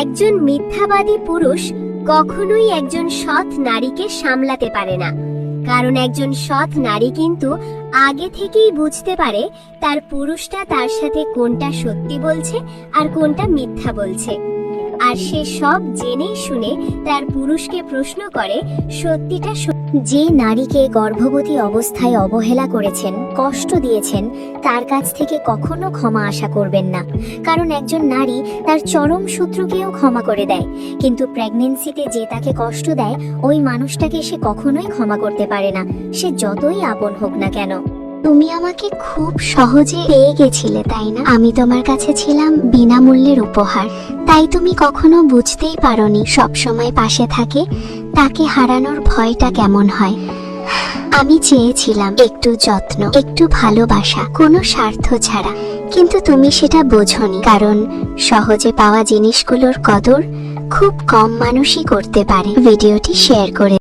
একজন মিথ্যাবাদী পুরুষ কখনোই একজন সৎ নারীকে সামলাতে পারে না, কারণ একজন সৎ নারী কিন্তু আগে থেকেই বুঝতে পারে তার পুরুষটা তার সাথে কোনটা সত্যি বলছে আর কোনটা মিথ্যা বলছে। আর সে সব জেনে শুনে তার পুরুষকে প্রশ্ন করে সত্যিটা। যে নারীকে গর্ভবতী অবস্থায় অবহেলা করেছেন, কষ্ট দিয়েছেন, তার কাছ থেকে কখনো ক্ষমা আশা করবেন না, কারণ একজন নারী তার চরম শত্রুকেও ক্ষমা করে দেয়, কিন্তু প্রেগন্যান্সিতে যে তাকে কষ্ট দেয় ওই মানুষটাকে সে কখনোই ক্ষমা করতে পারে না, সে যতই আপন হোক না কেন। তুমি আমাকে খুব সহজে পেয়ে গেছিলে, তাই না? আমি তোমার কাছে ছিলাম বিনামূল্যের উপহার, তাই তুমি কখনো বুঝতেই পারোনি সবসময় পাশে থাকে তাকে হারানোর ভয়টা কেমন হয়। আমি চেয়েছিলাম একটু যত্ন, একটু ভালোবাসা, কোনো স্বার্থ ছাড়া, কিন্তু তুমি সেটা বোঝোনি, কারণ সহজে পাওয়া জিনিসগুলোর কদর খুব কম মানুষই করতে পারে। ভিডিওটি শেয়ার করে